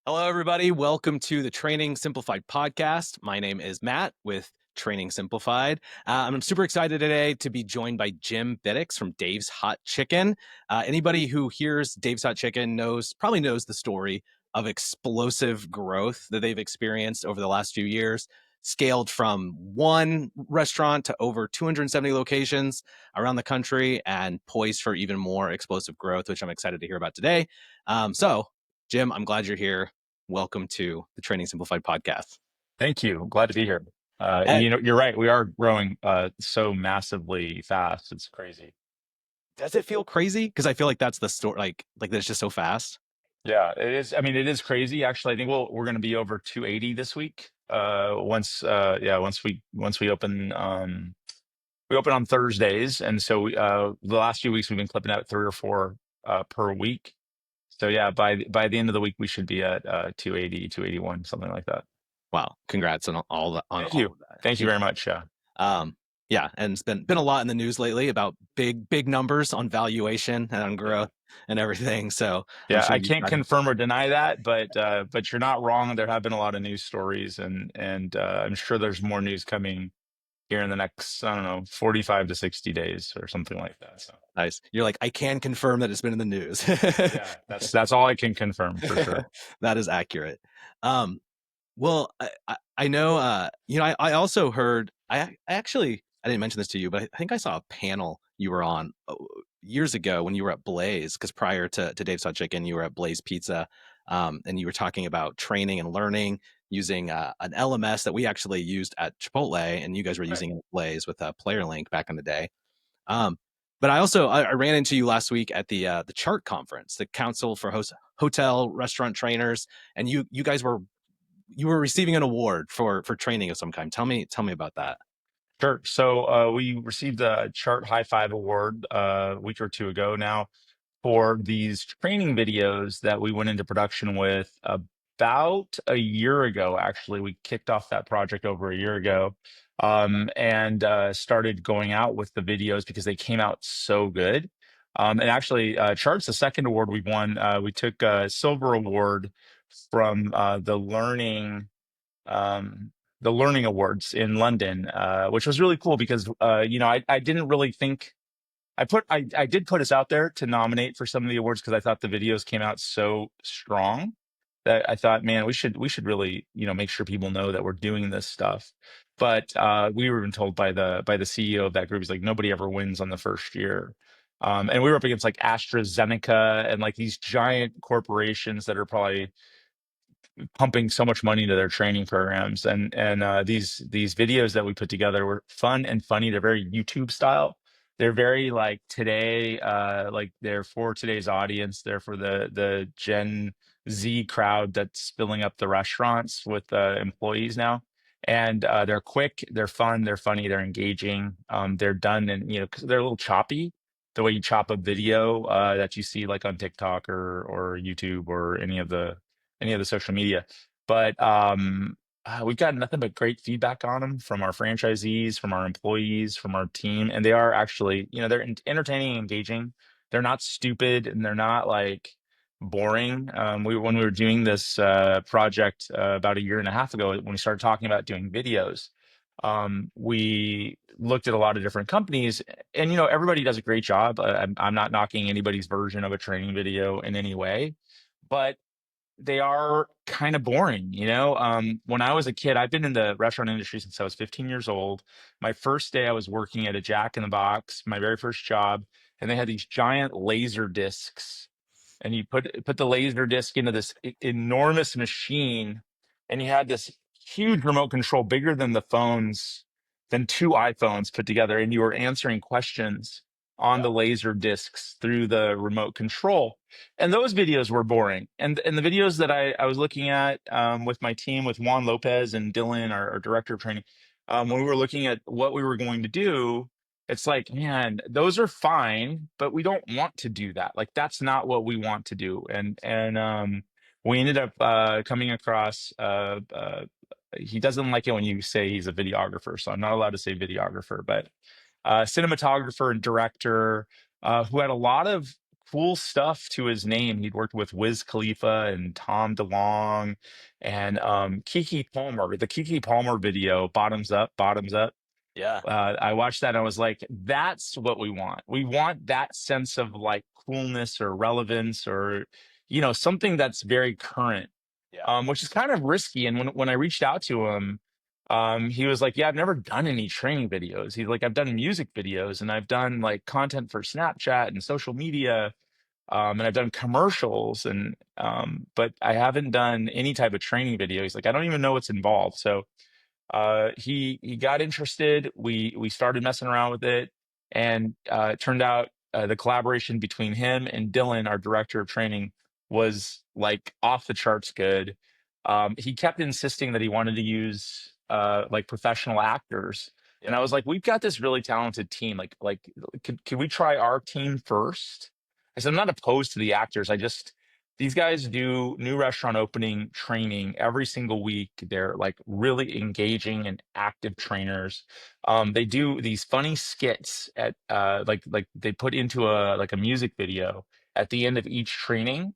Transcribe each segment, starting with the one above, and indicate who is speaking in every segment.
Speaker 1: Hello, everybody. Welcome to the Training Simplified podcast. My name is Matt with Training Simplified. I'm super excited today to be joined by Jim Bitticks from Dave's Hot Chicken. Anybody who hears Dave's Hot Chicken probably knows the story of explosive growth that they've experienced over the last few years, scaled from one restaurant to over 270 locations around the country and poised for even more explosive growth, which I'm excited to hear about today. Jim, I'm glad you're here. Welcome to the Training Simplified podcast.
Speaker 2: Thank you. Glad to be here.
Speaker 1: Uh,
Speaker 2: You're right. We are growing so massively fast. It's crazy.
Speaker 1: does it feel crazy? Because I feel like that's the story. Like that's just so fast.
Speaker 2: Yeah, it is. I mean, it is crazy. Actually, I think we're going to be over 280 this week. Once we open, we open on Thursdays, and so the last few weeks we've been clipping out three or four per week. So yeah, by the end of the week we should be at 280, 281, something like that.
Speaker 1: Wow! Congrats on all that. On
Speaker 2: Thank
Speaker 1: all
Speaker 2: you.
Speaker 1: of that.
Speaker 2: Thank you very much. Yeah.
Speaker 1: Um, yeah, and it's been a lot in the news lately about big numbers on valuation and on
Speaker 2: Yeah.
Speaker 1: growth and everything. So I'm
Speaker 2: Yeah,
Speaker 1: sure
Speaker 2: I
Speaker 1: you
Speaker 2: can't
Speaker 1: guys.
Speaker 2: confirm or deny that, but you're not wrong. There have been a lot of news stories, and I'm sure there's more news coming here in the next, I don't know, 45 to 60 days or something like that. So
Speaker 1: Nice. You're like, I can confirm that it's been in the news.
Speaker 2: yeah, that's all I can confirm for sure.
Speaker 1: That is accurate. Um, Well, I know, I also heard, I didn't mention this to you, but I think I saw a panel you were on years ago when you were at Blaze, because prior to Dave's Hot Chicken, you were at Blaze Pizza, and you were talking about training and learning using an LMS that we actually used at Chipotle, and you guys were
Speaker 2: Right.
Speaker 1: using Blaze with Player Link back in the day. Um, but I ran into you last week at the Chart conference, the Council for Hotel Restaurant Trainers, and you were receiving an award for training of some kind. Tell me about that.
Speaker 2: Sure. So we received a Chart High Five Award a week or two ago now for these training videos that we went into production with about a year ago. Actually, we kicked off that project over a year ago, and started going out with the videos because they came out so good. And actually, Chart's the second award we won. We took a silver award from um, the Learning Awards in London, which was really cool because I didn't really think I did put us out there to nominate for some of the awards because I thought the videos came out so strong that I thought, man, we should really, make sure people know that we're doing this stuff. But we were even told by the CEO of that group, he's like, nobody ever wins on the first year. And we were up against like AstraZeneca and like these giant corporations that are probably pumping so much money into their training programs, and these videos that we put together were fun and funny. They're very YouTube style. They're very like today, like they're for today's audience. They're for the Gen Z crowd that's filling up the restaurants with employees now. And they're quick, they're fun, they're funny, they're engaging. They're done, and 'cause they're a little choppy, the way you chop a video that you see like on TikTok or YouTube or any of the social media. But we've gotten nothing but great feedback on them from our franchisees, from our employees, from our team, and they are actually, they're entertaining and engaging. They're not stupid, and they're not like boring. When we were doing this project about a year and a half ago, when we started talking about doing videos, we looked at a lot of different companies, and everybody does a great job. I'm not knocking anybody's version of a training video in any way, but they are kind of boring, when I was a kid, I've been in the restaurant industry since I was 15 years old. My first day I was working at a Jack in the Box, my very first job, and they had these giant laser discs, and you put the laser disc into this enormous machine, and you had this huge remote control bigger than the phones, than two iPhones put together, and you were answering questions on the laser discs through the remote control. And those videos were boring. And the videos that I was looking at with my team, with Juan Lopez and Dylan, our director of training, when we were looking at what we were going to do, it's like, man, those are fine, but we don't want to do that. Like that's not what we want to do. And we ended up coming across. He doesn't like it when you say he's a videographer, so I'm not allowed to say videographer, but cinematographer and director who had a lot of cool stuff to his name. He'd worked with Wiz Khalifa and Tom DeLonge and Keke Palmer. The Keke Palmer video, Bottoms Up, Bottoms Up.
Speaker 1: Yeah.
Speaker 2: I watched that and I was like, that's what we want. We want that sense of like coolness or relevance or, something that's very current,
Speaker 1: Yeah.
Speaker 2: which is kind of risky. And when I reached out to him, he was like, yeah, I've never done any training videos. He's like, I've done music videos and I've done like content for Snapchat and social media. And I've done commercials but I haven't done any type of training video. He's like, I don't even know what's involved. So he got interested. We started messing around with it, and it turned out the collaboration between him and Dylan, our director of training, was like off the charts good. He kept insisting that he wanted to use like professional actors, and
Speaker 1: Yeah.
Speaker 2: I was like, "We've got this really talented team. Could we try our team first?" I said, "I'm not opposed to the actors. These guys do new restaurant opening training every single week. They're like really engaging and active trainers. They do these funny skits at like they put into a music video at the end of each training.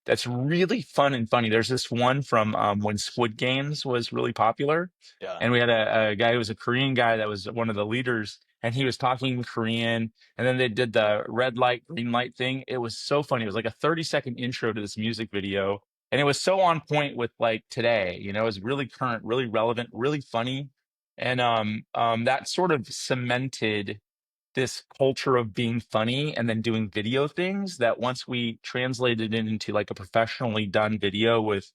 Speaker 2: That's really fun and funny. There's this one from when Squid Games was really popular,
Speaker 1: Yeah.
Speaker 2: and we had a guy who was a Korean guy that was one of the leaders, and he was talking Korean, and then they did the red light, green light thing. It was so funny. It was like a 30-second intro to this music video. And it was so on point with like today, it was really current, really relevant, really funny. And that sort of cemented this culture of being funny and then doing video things that once we translated it into like a professionally done video with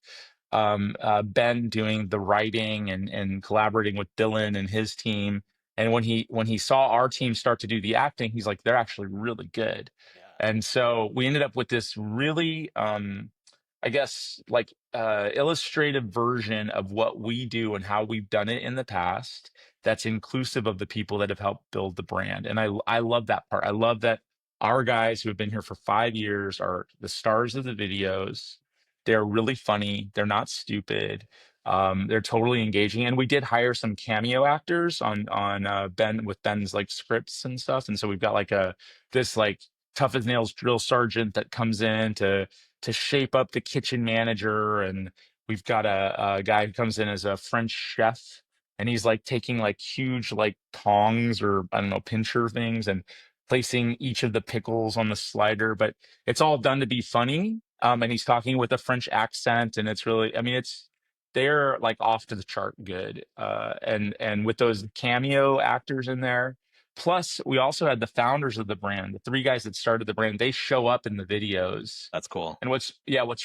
Speaker 2: Ben doing the writing and collaborating with Dylan and his team. And when he saw our team start to do the acting, he's like, they're actually really good.
Speaker 1: Yeah.
Speaker 2: And so we ended up with this really, I guess, like illustrative version of what we do and how we've done it in the past. That's inclusive of the people that have helped build the brand. And I love that part. I love that our guys who have been here for 5 years are the stars of the videos. They're really funny. They're not stupid. They're totally engaging. And we did hire some cameo actors on Ben with Ben's like scripts and stuff. And so we've got like this like tough as nails drill sergeant that comes in to shape up the kitchen manager. And we've got a guy who comes in as a French chef, and he's like taking like huge like tongs or I don't know pincher things and placing each of the pickles on the slider, but it's all done to be funny. And he's talking with a French accent, and it's really, I mean, they're like off to the chart good. And with those cameo actors in there, plus we also had the founders of the brand, the three guys that started the brand, they show up in the videos.
Speaker 1: That's cool.
Speaker 2: And what's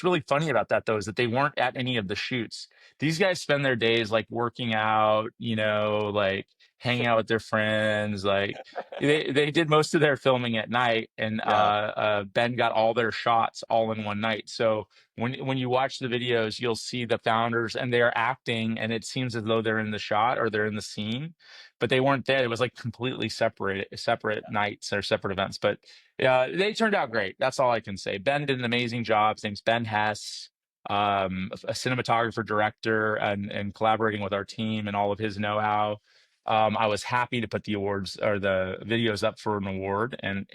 Speaker 2: really funny about that though is that they weren't at any of the shoots. These guys spend their days like working out, like hanging out with their friends. Like they did most of their filming at night, and
Speaker 1: Yeah.
Speaker 2: Ben got all their shots all in one night. So when you watch the videos, you'll see the founders and they're acting, and it seems as though they're in the shot or they're in the scene, but they weren't there. It was like completely separate nights or separate events. But yeah, they turned out great. That's all I can say. Ben did an amazing job. His name's Ben Hess, a cinematographer, director, and collaborating with our team and all of his know-how. I was happy to put the awards or the videos up for an award, and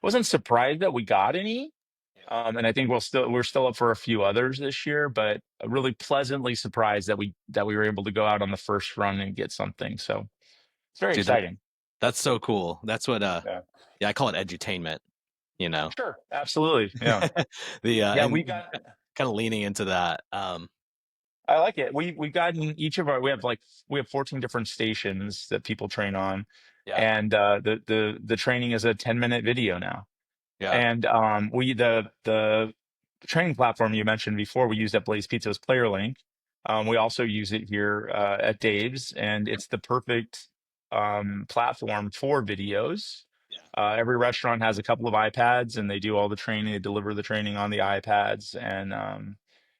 Speaker 2: wasn't surprised that we got any.
Speaker 1: Yeah.
Speaker 2: And I think we're still up for a few others this year, but really pleasantly surprised that we were able to go out on the first run and get something. So it's very
Speaker 1: Dude,
Speaker 2: exciting.
Speaker 1: that's so cool. That's what
Speaker 2: Yeah.
Speaker 1: yeah, I call it edutainment, you know.
Speaker 2: Sure. Absolutely. Yeah.
Speaker 1: The
Speaker 2: Yeah. We
Speaker 1: and
Speaker 2: got.
Speaker 1: kind of leaning into that.
Speaker 2: I like it. We've gotten each of our we have 14 different stations that people train on,
Speaker 1: Yeah.
Speaker 2: and the training is a 10-minute video now.
Speaker 1: Yeah.
Speaker 2: And the training platform you mentioned before we used at Blaze Pizza's Player Link. We also use it here at Dave's, and it's the perfect platform for videos.
Speaker 1: Yeah.
Speaker 2: Every restaurant has a couple of iPads, and they do all the training. They deliver the training on the iPads, and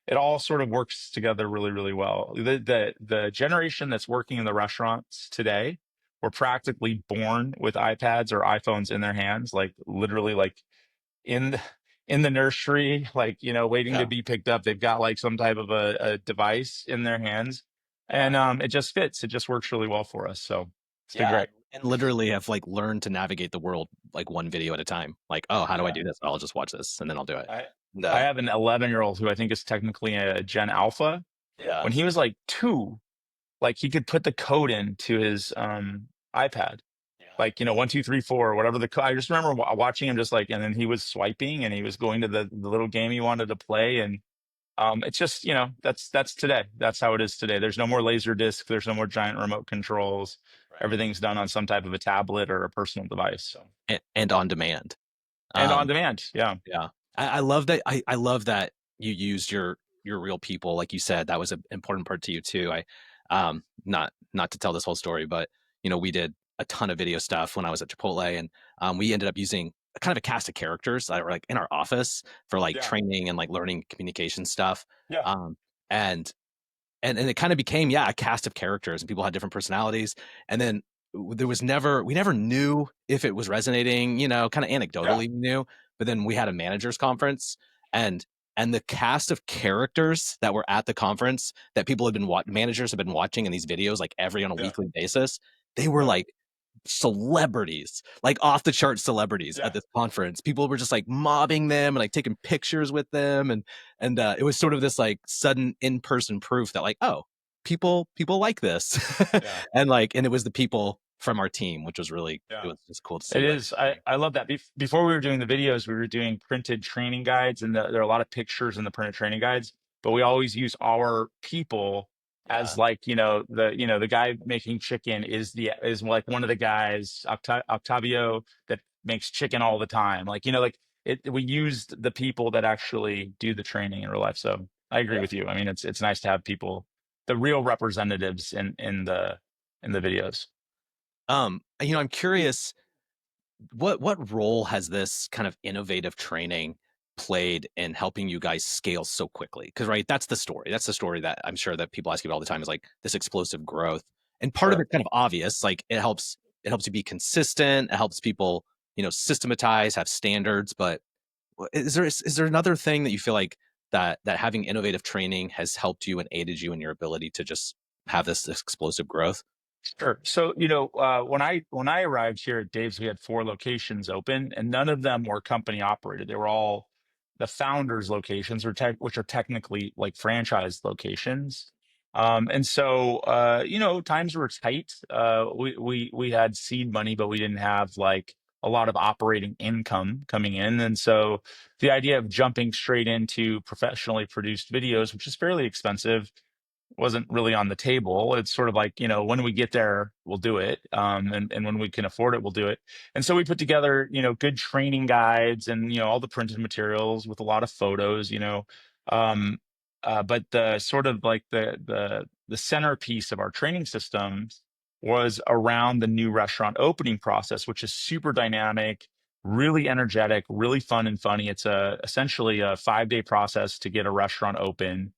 Speaker 2: it all sort of works together really, really well. The generation that's working in the restaurants today were practically born with iPads or iPhones in their hands, like literally, like in the, in the nursery, like waiting to
Speaker 1: Yeah.
Speaker 2: be picked up. They've got like some type of a device in their hands,
Speaker 1: Yeah.
Speaker 2: and it just fits. It just works really well for us. So it's been
Speaker 1: Yeah.
Speaker 2: great.
Speaker 1: and literally have like learned to navigate the world like one video at a time. Like, oh, how do I
Speaker 2: Yeah.
Speaker 1: do this? I'll just watch this and then I'll do it.
Speaker 2: I
Speaker 1: And,
Speaker 2: I have an 11-year-old who I think is technically a Gen Alpha.
Speaker 1: yeah,
Speaker 2: When he was like 2, like he could put the code into his iPad.
Speaker 1: yeah,
Speaker 2: Like, 1, 2, 3, 4, whatever I just remember watching him just like, and then he was swiping and he was going to the little game he wanted to play. And it's just, that's today. That's how it is today. There's no more laser disc. There's no more giant remote controls.
Speaker 1: right.
Speaker 2: Everything's done on some type of a tablet or a personal device. So,
Speaker 1: And on demand.
Speaker 2: and on
Speaker 1: Um,
Speaker 2: demand. Yeah.
Speaker 1: yeah, I love that. I love that you used your real people, like you said. That was an important part to you too. Not to tell this whole story, but we did a ton of video stuff when I was at Chipotle, and we ended up using kind of a cast of characters that were like in our office for like
Speaker 2: Yeah.
Speaker 1: training and like learning communication stuff.
Speaker 2: Yeah.
Speaker 1: Um, and and it kind of became a cast of characters, and people had different personalities. And then there was never we never knew if it was resonating, kind of
Speaker 2: Yeah.
Speaker 1: anecdotally we knew. But then we had a managers conference, and the cast of characters that were at the conference that people had been managers have been watching in these videos like every on a
Speaker 2: Yeah.
Speaker 1: weekly basis, they were
Speaker 2: Yeah.
Speaker 1: like celebrities, like off the chart celebrities at
Speaker 2: Yeah.
Speaker 1: this conference. People were just like mobbing them and like taking pictures with them, and it was sort of this like sudden in-person proof that like, oh, people like this.
Speaker 2: Yeah.
Speaker 1: And it was the people from our team, which was really, it
Speaker 2: Yeah.
Speaker 1: was just cool to
Speaker 2: It
Speaker 1: see like
Speaker 2: is. I love that. Before we were doing the videos, we were doing printed training guides, and there are a lot of pictures in the printed training guides. But we always use our people
Speaker 1: yeah,
Speaker 2: as like the guy making chicken is like one of the guys, Octavio, that makes chicken all the time. Like like we used the people that actually do the training in real life. So I agree
Speaker 1: yeah.
Speaker 2: with you. I mean, it's nice to have people, the real representatives in the videos.
Speaker 1: I'm curious, what role has this kind of innovative training played in helping you guys scale so quickly? Because right, that's the story that I'm sure that people ask you all the time, is like this explosive growth. And part of
Speaker 2: Sure.
Speaker 1: it's kind of obvious, like it helps you be consistent, it helps people systematize, have standards. But is there another thing that you feel like that having innovative training has helped you and aided you in your ability to just have this explosive growth?
Speaker 2: Sure. So, when I arrived here at Dave's, we had 4 locations open, and none of them were company operated. They were all the founders' locations, which are technically like franchise locations. And so, times were tight. We had seed money, but we didn't have like a lot of operating income coming in. And so, the idea of jumping straight into professionally produced videos, which is fairly expensive, wasn't really on the table. It's sort of like, when we get there, we'll do it. And when we can afford it, we'll do it. And so we put together, good training guides and, all the printed materials with a lot of photos, um, but the sort of like the centerpiece of our training systems was around the new restaurant opening process, which is super dynamic, really energetic, really fun and funny. It's essentially a 5-day process to get a restaurant open,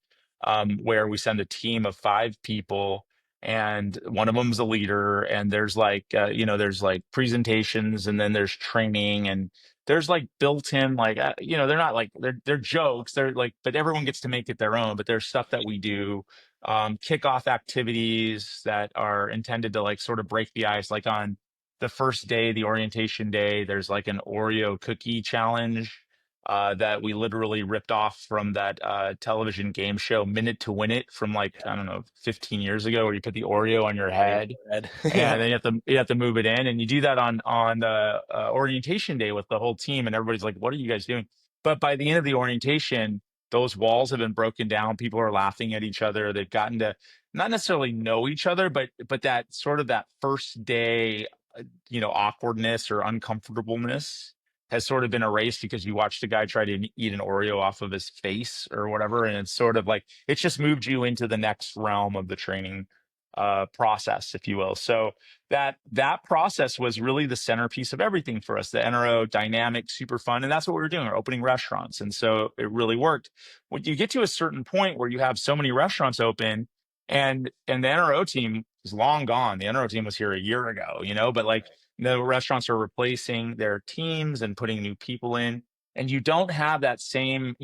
Speaker 2: where we send a team of 5 people, and one of them's a leader, and there's like presentations, and then there's training, and there's like built-in, like they're not like they're jokes, they're like, but everyone gets to make it their own. But there's stuff that we do, kickoff activities that are intended to like sort of break the ice. Like on the first day, the orientation day, there's like an Oreo cookie challenge, that we literally ripped off from that television game show Minute to Win It from like, I don't know, 15 years ago, where you put the Oreo on your
Speaker 1: Right.
Speaker 2: head
Speaker 1: Red. Yeah.
Speaker 2: and then you have to move it in, and you do that on the orientation day with the whole team, and everybody's like, "What are you guys doing?" But by the end of the orientation, those walls have been broken down. People are laughing at each other. They've gotten to not necessarily know each other, but that sort of that first day, awkwardness or uncomfortableness has sort of been erased, because you watched a guy try to eat an Oreo off of his face or whatever. And it's sort of like, it's just moved you into the next realm of the training process, if you will. So that process was really the centerpiece of everything for us. The NRO, dynamic, super fun. And that's what we were doing. We're opening restaurants. And so it really worked. When you get to a certain point where you have so many restaurants open, and the NRO team is long gone. The NRO team was here a year ago, but like the restaurants are replacing their teams and putting new people in. And you don't have that same,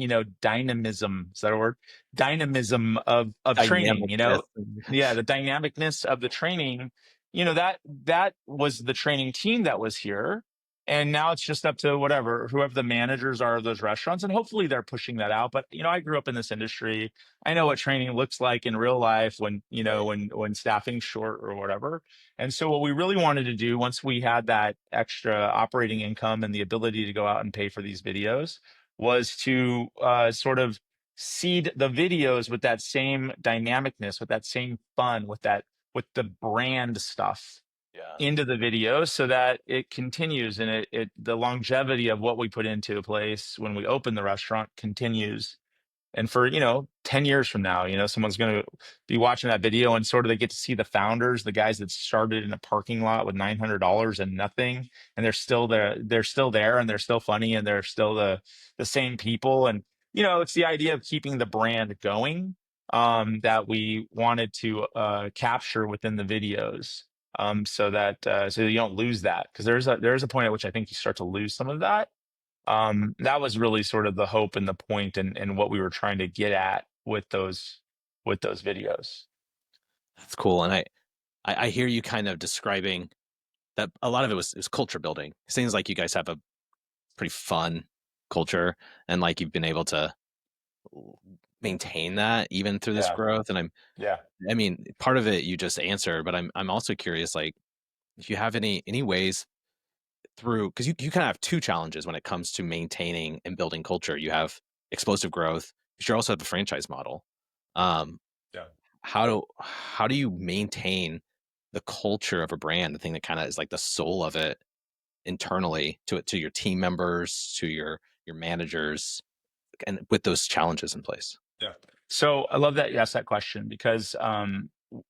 Speaker 2: dynamism. Is that a word? Dynamism of training,
Speaker 1: Dynamicness.
Speaker 2: yeah, the dynamicness of the training. that was the training team that was here. And now it's just up to whoever the managers are of those restaurants. And hopefully they're pushing that out. But, I grew up in this industry. I know what training looks like in real life
Speaker 1: Right.
Speaker 2: when staffing's short or whatever. And so what we really wanted to do once we had that extra operating income and the ability to go out and pay for these videos was to sort of seed the videos with that same dynamicness, with that same fun, with the brand stuff
Speaker 1: Yeah.
Speaker 2: into the video so that it continues and the longevity of what we put into a place when we open the restaurant continues. And for, 10 years from now, someone's going to be watching that video and sort of they get to see the founders, the guys that started in a parking lot with $900 and nothing. And they're still there and they're still funny and they're still the same people. And, it's the idea of keeping the brand going that we wanted to capture within the videos. So you don't lose that because there's a point at which I think you start to lose some of that. That was really sort of the hope and the point and what we were trying to get at with those videos.
Speaker 1: That's cool. And I hear you kind of describing that a lot of it was culture building. It seems like you guys have a pretty fun culture and like you've been able to maintain that even through this
Speaker 2: Yeah,
Speaker 1: growth. And
Speaker 2: yeah,
Speaker 1: I mean, part of it you just answered, but I'm also curious, like, if you have any ways through, because you kind of have two challenges when it comes to maintaining and building culture. You have explosive growth, but you also have the franchise model. Um,
Speaker 2: yeah.
Speaker 1: how do you maintain the culture of a brand, the thing that kind of is like the soul of it internally to your team members, to your managers, and with those challenges in place?
Speaker 2: Yeah. So I love that you asked that question because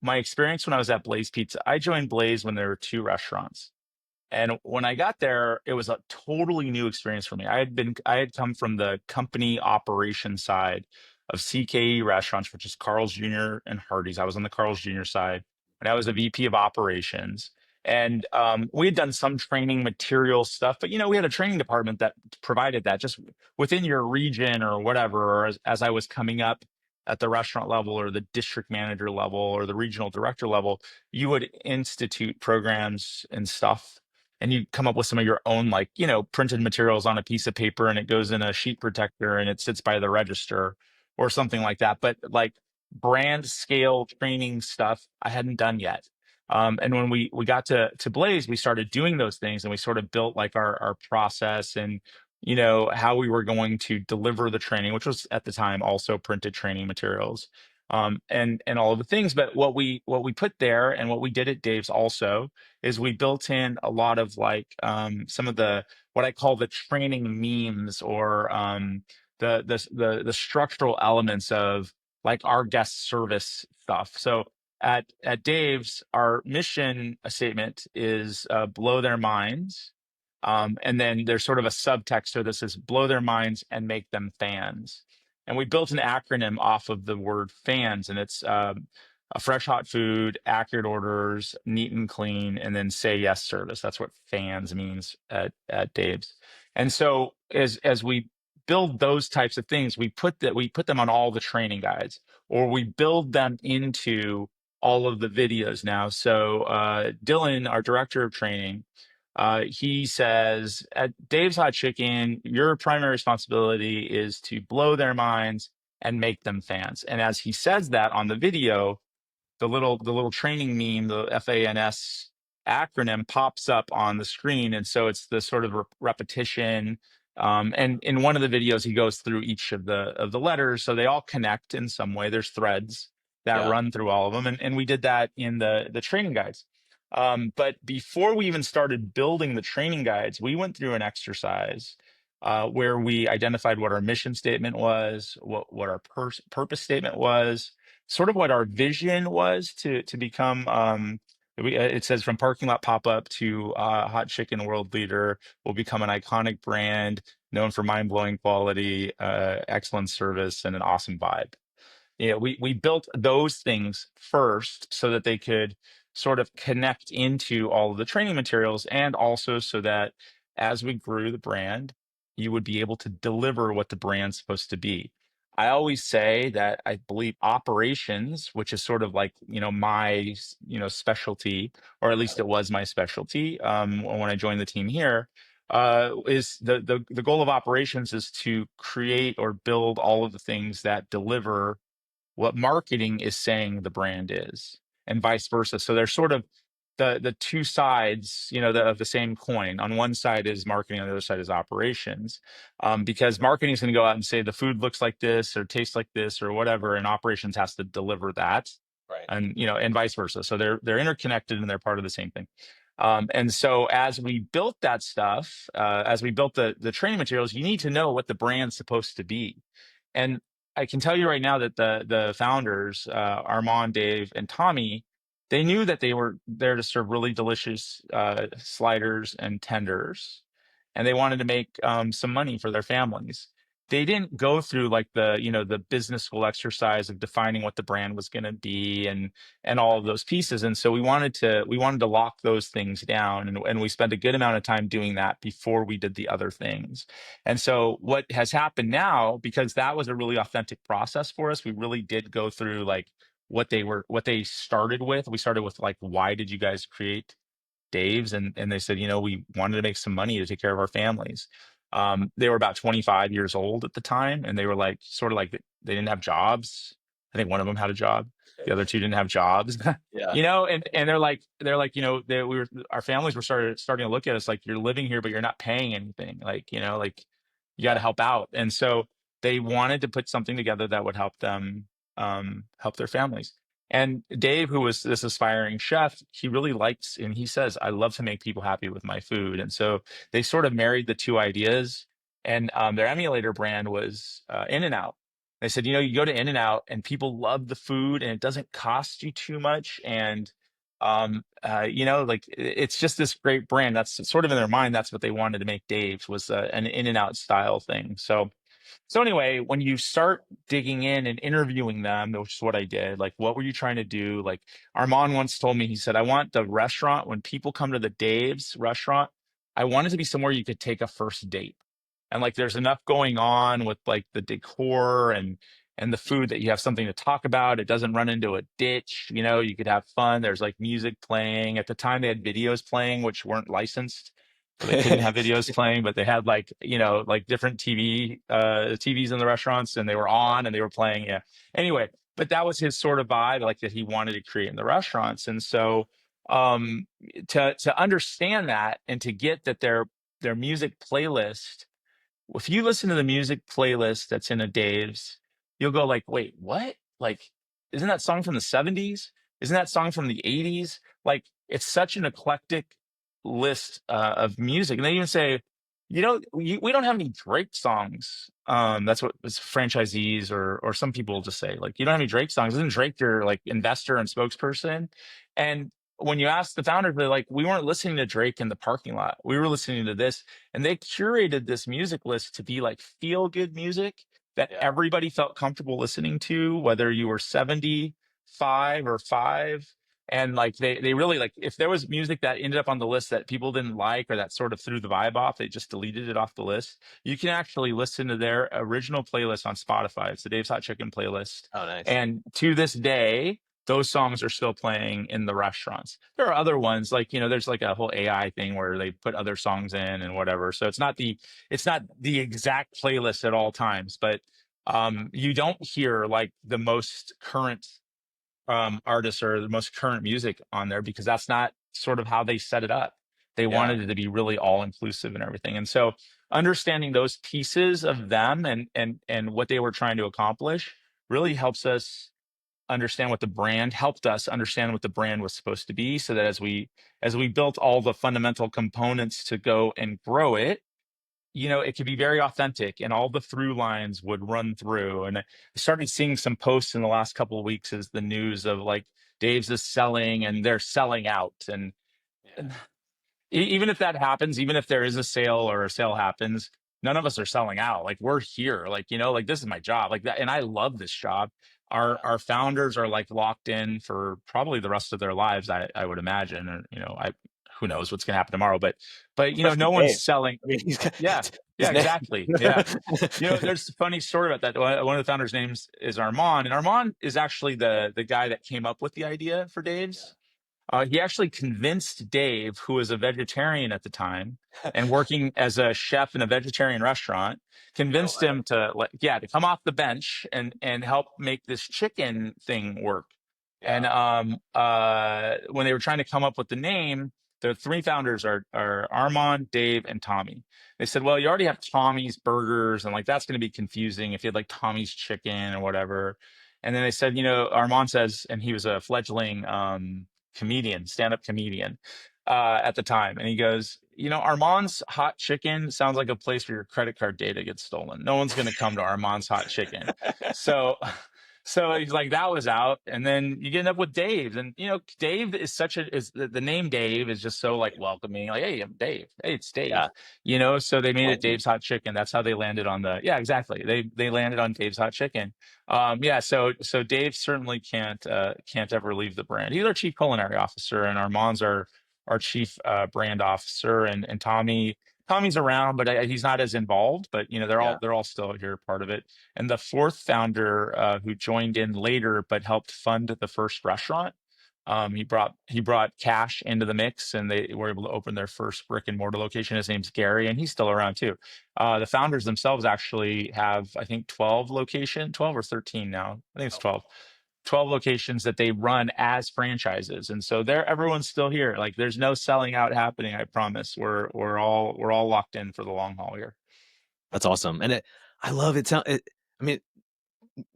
Speaker 2: my experience when I was at Blaze Pizza, I joined Blaze when there were two restaurants. And when I got there, it was a totally new experience for me. I had come from the company operation side of CKE restaurants, which is Carl's Jr. and Hardee's. I was on the Carl's Jr. side, and I was a VP of operations. And we had done some training material stuff, but we had a training department that provided that just within your region or whatever. Or as I was coming up at the restaurant level or the district manager level or the regional director level, you would institute programs and stuff and you come up with some of your own like printed materials on a piece of paper and it goes in a sheet protector and it sits by the register or something like that, but like brand scale training stuff I hadn't done yet. And when we got to Blaze, we started doing those things and we sort of built like our process and how we were going to deliver the training, which was at the time also printed training materials, and all of the things. But what we put there and what we did at Dave's also is we built in a lot of like some of the what I call the training memes or the structural elements of like our guest service stuff. So at Dave's, our mission statement is blow their minds. And then there's sort of a subtext to this says blow their minds and make them fans. And we built an acronym off of the word fans, and it's a fresh hot food, accurate orders, neat and clean, and then say yes service. That's what fans means at Dave's. And so as we build those types of things, we put them on all the training guides, or we build them into all of the videos now. So Dylan, our director of training, he says at Dave's Hot Chicken, your primary responsibility is to blow their minds and make them fans. And as he says that on the video, the little training meme, the FANS acronym pops up on the screen, and so it's the sort of repetition. And in one of the videos, he goes through each of the letters, so they all connect in some way. There's threads that
Speaker 1: Yeah.
Speaker 2: run through all of them, and we did that in the training guides. But before we even started building the training guides, we went through an exercise where we identified what our mission statement was, what our purpose statement was, sort of what our vision was to become. It says from parking lot pop up to hot chicken world leader, will become an iconic brand known for mind blowing quality, excellent service, and an awesome vibe. We built those things first so that they could sort of connect into all of the training materials, and also so that as we grew the brand, you would be able to deliver what the brand's supposed to be. I always say that I believe operations, which is sort of like, my, specialty, or at
Speaker 1: Yeah.
Speaker 2: least it was my specialty, when I joined the team here, is the goal of operations is to create or build all of the things that deliver what marketing is saying the brand is, and vice versa. So they're sort of the two sides, of the same coin. On one side is marketing, on the other side is operations, because marketing is going to go out and say the food looks like this or tastes like this or whatever, and operations has to deliver that,
Speaker 1: Right.
Speaker 2: and and vice versa. So they're interconnected and they're part of the same thing. And so as we built that stuff, as we built the training materials, you need to know what the brand's supposed to be. And I can tell you right now that the founders, Armand, Dave, and Tommy, they knew that they were there to serve really delicious sliders and tenders, and they wanted to make some money for their families. They didn't go through like the business school exercise of defining what the brand was going to be and all of those pieces. And so we wanted to lock those things down, and we spent a good amount of time doing that before we did the other things. And so what has happened now, because that was a really authentic process for us, we really did go through like what they started with. We started with like, why did you guys create Dave's? And they said, we wanted to make some money to take care of our families. They were about 25 years old at the time, and they were like sort of like they didn't have jobs. I think one of them had a job. The other two didn't have jobs.
Speaker 1: Yeah.
Speaker 2: And they're like, our families were starting to look at us like, you're living here, but you're not paying anything. Like, like you got to
Speaker 1: Yeah.
Speaker 2: help out. And so they wanted to put something together that would help them, help their families. And Dave, who was this aspiring chef, he really likes, and he says, I love to make people happy with my food. And so they sort of married the two ideas. And their emulator brand was In-N-Out. They said, you go to In-N-Out and people love the food and it doesn't cost you too much. And, like it's just this great brand. That's sort of in their mind. That's what they wanted to make Dave's, was an In-N-Out style thing. So anyway, when you start digging in and interviewing them, which is what I did, like, what were you trying to do? Like Armand once told me, he said, I want the restaurant, when people come to the Dave's restaurant, I want it to be somewhere you could take a first date. And like there's enough going on with like the decor and the food that you have something to talk about. It doesn't run into a ditch, you could have fun. There's like music playing. At the time they had videos playing, which weren't licensed. So they couldn't have videos playing, but they had like, like different TVs in the restaurants, and they were on and they were playing. Yeah. Anyway, but that was his sort of vibe, like that he wanted to create in the restaurants. And so to understand that and to get that their music playlist, if you listen to the music playlist that's in a Dave's, you'll go like, wait, what? Like, isn't that song from the 70s? Isn't that song from the 80s? Like, it's such an eclectic list of music. And they even say, we don't have any Drake songs. That's what franchisees or some people just say, like, you don't have any Drake songs. Isn't Drake your like investor and spokesperson? And when you ask the founders, they're like, we weren't listening to Drake in the parking lot. We were listening to this. And they curated this music list to be like feel good music that
Speaker 1: Yeah.
Speaker 2: everybody felt comfortable listening to, whether you were 75 or 5. And like they really, like, if there was music that ended up on the list that people didn't like or that sort of threw the vibe off, they just deleted it off the list. You can actually listen to their original playlist on Spotify. It's the Dave's Hot Chicken playlist.
Speaker 1: Oh, nice.
Speaker 2: And to this day, those songs are still playing in the restaurants. There are other ones, like, there's like a whole AI thing where they put other songs in and whatever. So it's not the exact playlist at all times, but you don't hear like the most current artists or the most current music on there, because that's not sort of how they set it up. They
Speaker 1: Yeah.
Speaker 2: wanted it to be really all inclusive and everything. And so understanding those pieces of them and what they were trying to accomplish really helped us understand what the brand was supposed to be, so that as we built all the fundamental components to go and grow it, it could be very authentic and all the through lines would run through. And I started seeing some posts in the last couple of weeks as the news of like Dave's is selling and they're selling out.
Speaker 1: Yeah.
Speaker 2: And even if that happens, even if there is a sale or a sale happens, none of us are selling out. Like, we're here, like, like, this is my job, like that. And I love this job.
Speaker 1: Yeah.
Speaker 2: Our founders are like locked in for probably the rest of their lives. I would imagine, or, who knows what's going to happen tomorrow, but
Speaker 1: Especially
Speaker 2: no one's
Speaker 1: Dave.
Speaker 2: selling.
Speaker 1: I mean,
Speaker 2: Yeah,
Speaker 1: his
Speaker 2: yeah,
Speaker 1: name.
Speaker 2: exactly. Yeah. There's a funny story about that. One of the founders' names is Armand, and Armand is actually the guy that came up with the idea for Dave's. He actually convinced Dave, who was a vegetarian at the time and working as a chef in a vegetarian restaurant,
Speaker 1: No
Speaker 2: convinced
Speaker 1: way.
Speaker 2: him to come off the bench and help make this chicken thing work. And
Speaker 1: Yeah.
Speaker 2: when they were trying to come up with the name, the three founders are Armand, Dave, and Tommy. They said, well, you already have Tommy's burgers, and like that's going to be confusing if you had like Tommy's chicken or whatever. And then they said, Armand says, and he was a fledgling comedian, stand-up comedian at the time. And he goes, Armand's Hot Chicken sounds like a place where your credit card data gets stolen. No one's going to come to Armand's Hot Chicken. So, so he's like, that was out. And then you get up with Dave. And, Dave is the name Dave is just so like welcoming. Like, hey, I'm Dave. Hey, it's Dave.
Speaker 1: Yeah.
Speaker 2: So they made it
Speaker 1: Home.
Speaker 2: Dave's Hot Chicken. That's how they landed on yeah, exactly. They landed on Dave's Hot Chicken. Yeah, so Dave certainly can't ever leave the brand. He's our chief culinary officer, and Armand's our chief brand officer, and Tommy's around, but he's not as involved. But
Speaker 1: Yeah.
Speaker 2: they're all still here, part of it. And the fourth founder who joined in later, but helped fund the first restaurant. He brought cash into the mix, and they were able to open their first brick and mortar location. His name's Gary, and he's still around too. The founders themselves actually have, I think, 12 or 13 now. I think it's
Speaker 1: Oh,
Speaker 2: 12. 12 locations that they run as franchises, and so everyone's still here. Like, there's no selling out happening. I promise. We're all locked in for the long haul here.
Speaker 1: that's awesome. And I love it. I mean,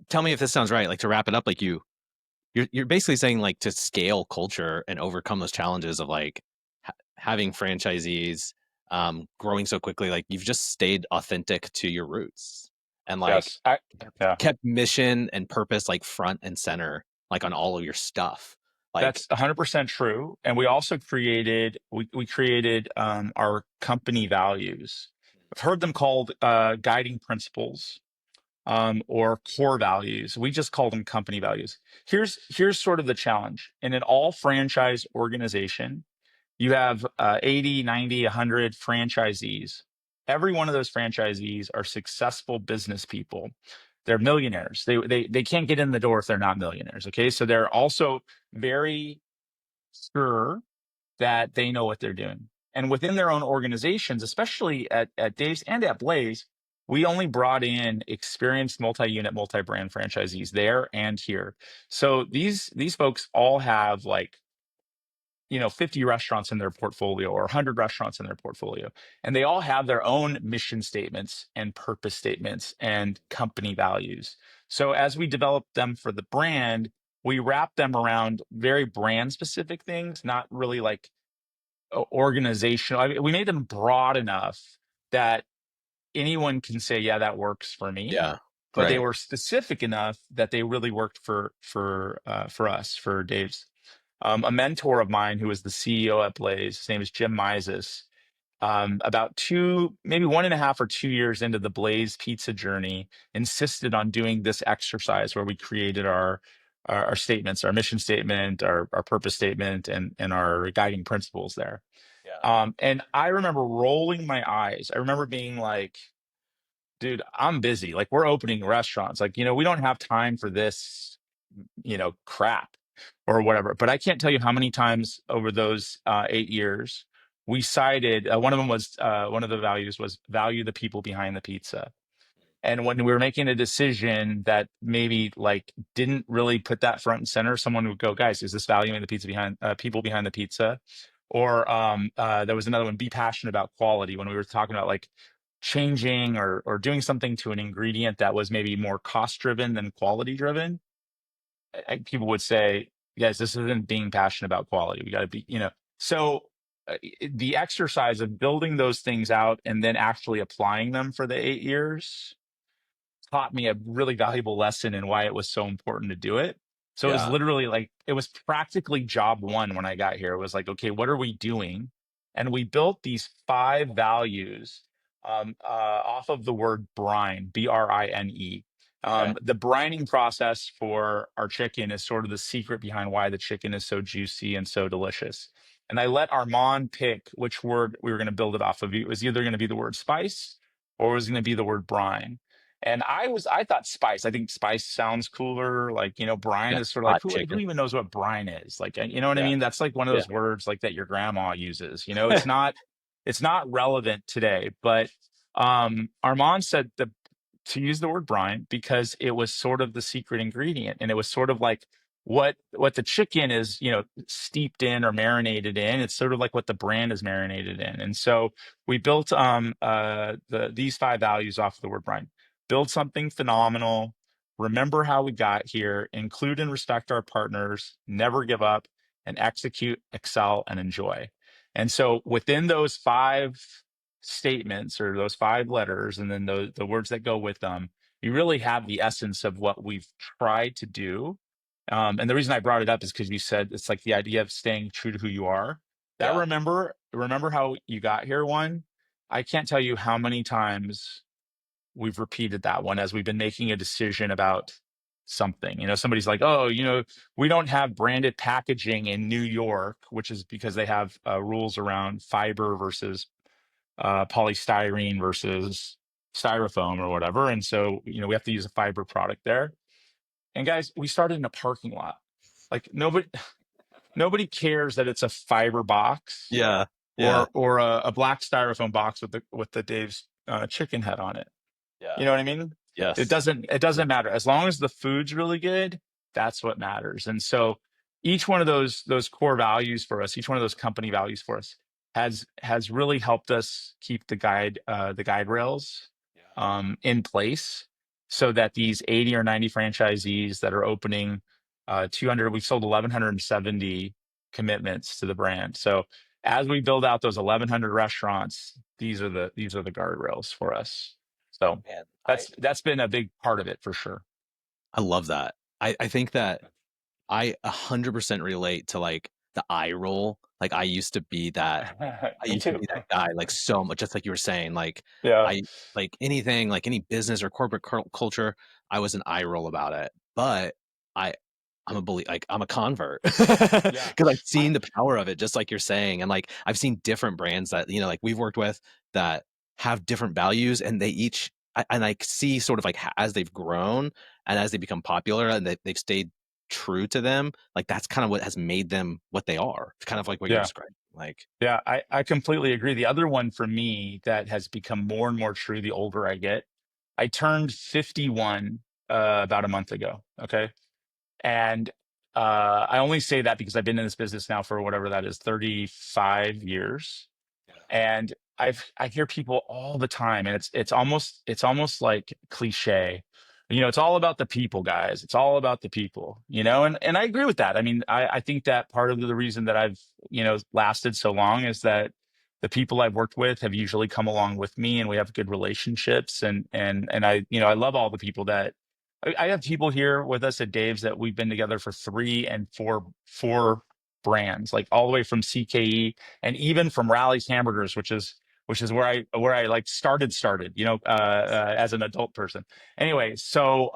Speaker 1: tell me if this sounds right. Like, to wrap it up, like you're basically saying, like, to scale culture and overcome those challenges of like having franchisees growing so quickly, like you've just stayed authentic to your roots and like
Speaker 2: Yes. Yeah.
Speaker 1: kept mission and purpose like front and center, like on all of your stuff. Like,
Speaker 2: That's 100% true. And we created our company values. I've heard them called guiding principles, or core values. We just call them company values. Here's sort of the challenge. In an all franchise organization, you have 80, 90, 100 franchisees. Every one of those franchisees are successful business people. They're millionaires. They can't get in the door if they're not millionaires. Okay. So they're also very sure that they know what they're doing. And within their own organizations, especially at Dave's and at Blaze, we only brought in experienced multi-unit, multi-brand franchisees there and here. So these folks all have like 50 restaurants in their portfolio or 100 restaurants in their portfolio. And they all have their own mission statements and purpose statements and company values. So as we develop them for the brand, we wrap them around very brand specific things, not really like organizational. I mean, we made them broad enough that anyone can say, yeah, that works for me.
Speaker 1: yeah,
Speaker 2: But they
Speaker 1: right.
Speaker 2: were specific enough that they really worked for us, for Dave's. A mentor of mine who was the CEO at Blaze, his name is Jim Bitticks. About maybe 1.5 or 2 years into the Blaze pizza journey, insisted on doing this exercise where we created our statements, our mission statement, our purpose statement, and our guiding principles there.
Speaker 1: Yeah.
Speaker 2: And I remember rolling my eyes. I remember being like, dude, I'm busy. Like, we're opening restaurants. Like, we don't have time for this, crap or whatever. But I can't tell you how many times over those 8 years we cited, one of the values was value the people behind the pizza. And when we were making a decision that maybe like didn't really put that front and center, someone would go, guys, is this valuing the pizza behind people behind the pizza? Or there was another one, be passionate about quality, when we were talking about like changing or doing something to an ingredient that was maybe more cost driven than quality driven. People would say, guys, this isn't being passionate about quality. We got to be. So the exercise of building those things out and then actually applying them for the 8 years taught me a really valuable lesson in why it was so important to do it. So it was
Speaker 1: Yeah.
Speaker 2: literally like, it was practically job one when I got here. It was like, okay, what are we doing? And we built these 5 values off of the word brine, Brine.
Speaker 1: Okay.
Speaker 2: The brining process for our chicken is sort of the secret behind why the chicken is so juicy and so delicious. And I let Armand pick which word we were going to build it off of. It was either going to be the word spice or it was going to be the word brine. And I thought spice. I think spice sounds cooler. Like, brine
Speaker 1: Yeah.
Speaker 2: is sort of like,
Speaker 1: Hot
Speaker 2: who
Speaker 1: chicken.
Speaker 2: even knows what brine is? Like, you know what I
Speaker 1: Yeah.
Speaker 2: mean? That's like one of
Speaker 1: Yeah.
Speaker 2: those words like that your grandma uses. It's not relevant today. But Armand said to use the word brine because it was sort of the secret ingredient, and it was sort of like what the chicken is, steeped in or marinated in. It's sort of like what the brand is marinated in. And so we built these 5 values off of the word brine. Build something phenomenal, remember how we got here, include and respect our partners, never give up, and execute, excel, and enjoy. And so within those 5 statements, or those 5 letters, and then the words that go with them, you really have the essence of what we've tried to do. And the reason I brought it up is because you said it's like the idea of staying true to who you are. That
Speaker 1: Yeah.
Speaker 2: remember how you got here one. I can't tell you how many times we've repeated that one as we've been making a decision about something. Somebody's like, oh, we don't have branded packaging in New York, which is because they have rules around fiber versus polystyrene versus styrofoam or whatever. And so, we have to use a fiber product there. And guys, we started in a parking lot. Like nobody cares that it's a fiber box
Speaker 1: Yeah. Yeah.
Speaker 2: or a black styrofoam box with the Dave's chicken head on it.
Speaker 1: Yeah.
Speaker 2: You know what I mean? It
Speaker 1: Yes.
Speaker 2: doesn't it doesn't matter. As long as the food's really good, that's what matters. And so each one of those core values for us, each one of those company values for us has really helped us keep the guide rails
Speaker 1: Yeah.
Speaker 2: in place so that these 80 or 90 franchisees that are opening 200, we've sold 1170 commitments to the brand. So as we build out those 1100 restaurants, these are the guardrails for us. So
Speaker 1: Man,
Speaker 2: that's been a big part of it for sure.
Speaker 1: I love that. I think that I 100% relate to like the eye roll. Like I
Speaker 2: Me
Speaker 1: used to
Speaker 2: too.
Speaker 1: be that guy, like so much, just like you were saying, like
Speaker 2: Yeah.
Speaker 1: I like anything, like any business or corporate culture, I was an eye roll about it. But I I'm a convert
Speaker 2: Yeah.
Speaker 1: because I've
Speaker 2: I,
Speaker 1: seen the power of it, just like you're saying. And like I've seen different brands that, like we've worked with that have different values and they each and I see sort of like as they've grown and as they become popular and they've stayed true to them, like that's kind of what has made them what they are. It's kind of like what you're
Speaker 2: yeah.
Speaker 1: describing. Like,
Speaker 2: Yeah. I completely agree. The other one for me that has become more and more true the older I get, I turned 51 about a month ago. Okay. And I only say that because I've been in this business now for whatever that is, 35 years.
Speaker 1: yeah,
Speaker 2: And I hear people all the time, and it's almost like cliche. It's all about the people, guys. It's all about the people, and I agree with that. I mean, I think that part of the reason that I've, lasted so long is that the people I've worked with have usually come along with me and we have good relationships. And I love all the people that I have people here with us at Dave's that we've been together for 3 and 4 brands, like all the way from CKE and even from Rally's Hamburgers, which is where I like started, as an adult person. Anyway, so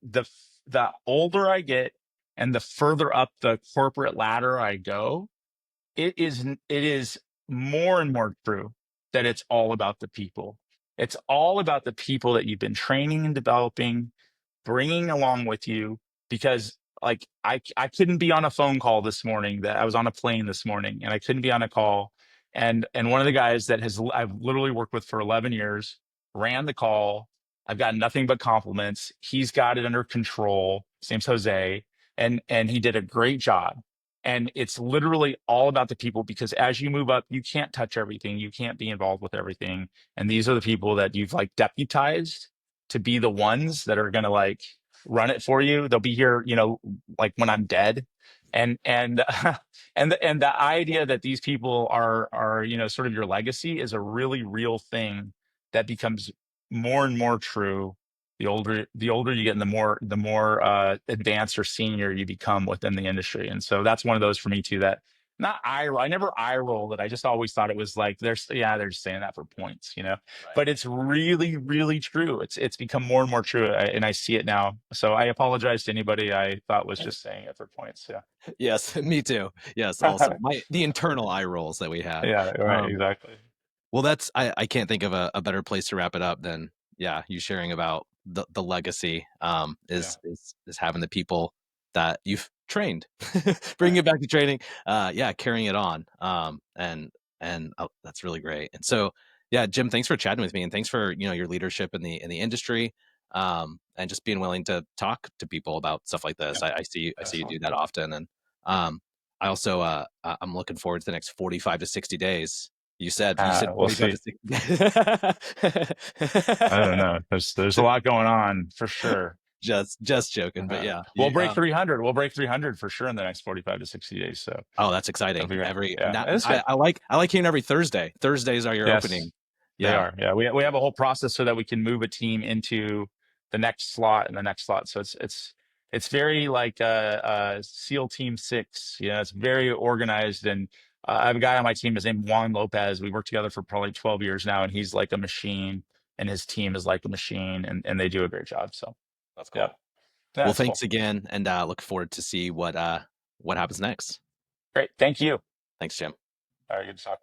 Speaker 2: the the older I get and the further up the corporate ladder I go, it is more and more true that it's all about the people. It's all about the people that you've been training and developing, bringing along with you. Because like I couldn't be on a phone call this morning, that I was on a plane this morning and I couldn't be on a call, and one of the guys that I've literally worked with for 11 years ran the call. I've got nothing but compliments. He's got it under control. His name's Jose, and he did a great job. And it's literally all about the people, because as you move up, you can't touch everything. You can't be involved with everything. And these are the people that you've like deputized to be the ones that are going to like run it for you. They'll be here, like when I'm dead. And and the idea that these people are sort of your legacy is a really real thing that becomes more and more true the older you get, and the more advanced or senior you become within the industry. And so that's one of those for me too, that not eye roll. I never eye rolled it. I just always thought it was like they're just saying that for points, you know.
Speaker 1: Right.
Speaker 2: But it's really, really true. It's become more and more true, and I see it now. So I apologize to anybody I thought was just saying it for points. Yeah.
Speaker 1: Yes, me too. Yes, also the internal eye rolls that we have.
Speaker 2: Yeah. Right.
Speaker 1: Um,
Speaker 2: Exactly.
Speaker 1: well, I can't think of a better place to wrap it up than yeah, you sharing about the legacy
Speaker 2: Yeah.
Speaker 1: is having the people that you've trained, bringing
Speaker 2: Right.
Speaker 1: it back to training, yeah, carrying it on, and oh, that's really great. And so, yeah, Jim, thanks for chatting with me, and thanks for your leadership in the industry, and just being willing to talk to people about stuff like this.
Speaker 2: Yeah.
Speaker 1: I see you do
Speaker 2: Definitely.
Speaker 1: that often, and um, I also I'm looking forward to the next 45 to 60 days. You said
Speaker 2: We'll
Speaker 1: 45
Speaker 2: see.
Speaker 1: to 60
Speaker 2: I don't know. There's a lot going on for sure.
Speaker 1: just joking, but yeah,
Speaker 2: We'll
Speaker 1: you,
Speaker 2: break 300. We'll break 300 for sure in the next 45 to 60 days. So
Speaker 1: oh, that's
Speaker 2: that'll
Speaker 1: exciting.
Speaker 2: be great.
Speaker 1: Every
Speaker 2: Yeah,
Speaker 1: not
Speaker 2: it's good.
Speaker 1: I like hearing every Thursday. Thursdays are your
Speaker 2: Yes,
Speaker 1: opening.
Speaker 2: they
Speaker 1: Yeah.
Speaker 2: are. Yeah, we have a whole process so that we can move a team into the next slot and the next slot. So it's very like SEAL Team Six. You know, it's very organized. And I have a guy on my team. His name Juan Lopez. We worked together for probably 12 years now, and he's like a machine, and his team is like a machine, and they do a great job. So
Speaker 1: That's
Speaker 2: yeah,
Speaker 1: cool. Well,
Speaker 2: that's
Speaker 1: thanks
Speaker 2: cool.
Speaker 1: again, and look forward to see what happens next.
Speaker 2: Great. Thank you.
Speaker 1: Thanks, Jim.
Speaker 2: All right, good to talk.